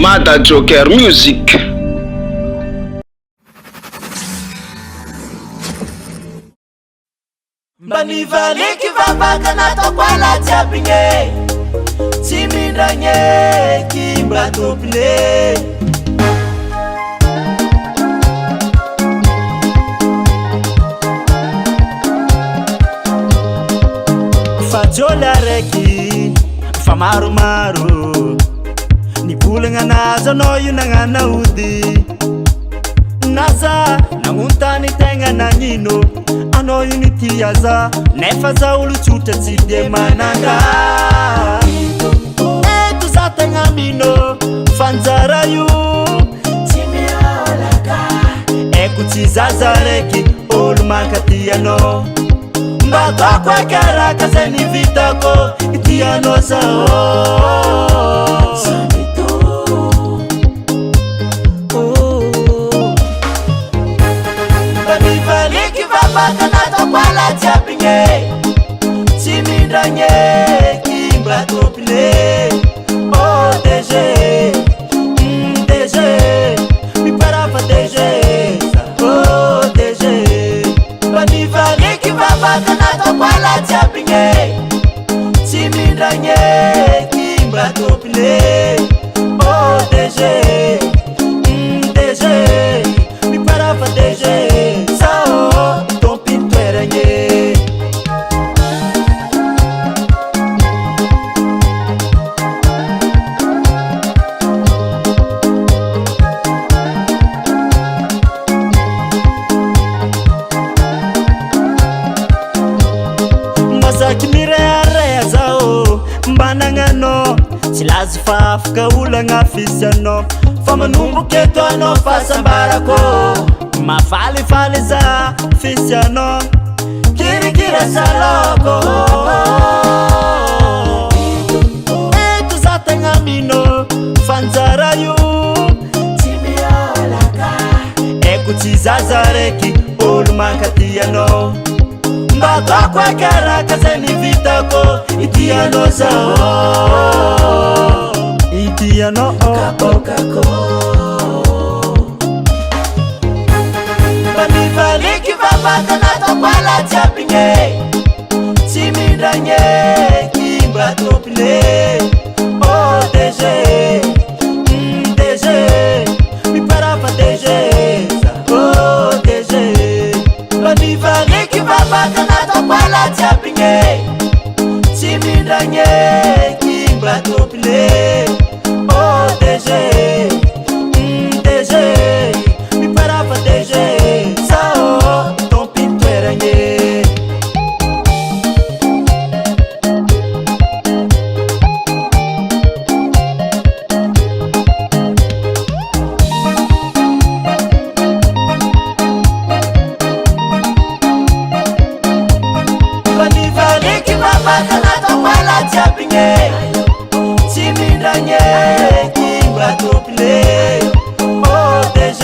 Mada Joker Music. Mbani valiki vapaka na tokwala tiapinye Chimindanye kimba topile Fajola reki Famaru maru Nikule nga naza no yunanga na udi Naza nanguntani tenga na nino Ano unity yaza Nefaza ulu chuta tside mananga Etu za tenga mino Fanzara yu Chimi aolaka Eku chizaza reki Olu makatiyano Mbata kwa karaka zeni vitako Itiyano sao Baka na tokwala tiapinye Chimindanye kimba topile Oh DG DG Mi parafa DG Oh DG Bani vali kiva baka na tokwala tiapinye Chimindanye kimba topile Oh DG DG Mi parafa DG Kimire area zao mbanangano silazi fafuka ulanga fisano fama numbu keto ano fasa barako mafali fali za fisano kirikira saloko etu za tengamino fanzara yu chimi aolaka eku chizazareki olu makatiyano Mbata kwa karaka zeni vitako Itiyano sao Itiyano kako kako Bani valiki vapaka na tokwala tiapinye Chimindanye kimba topile Oh DG DG Mi parafa DG Oh DG Bani valiki vapaka na tokwala tiapinye Chimindanye kimba topile Oh DG DG Mi parafa DG Sao ton pintueranye Baka na tokwala tiapinye Chimindanye kimba topile Oh DG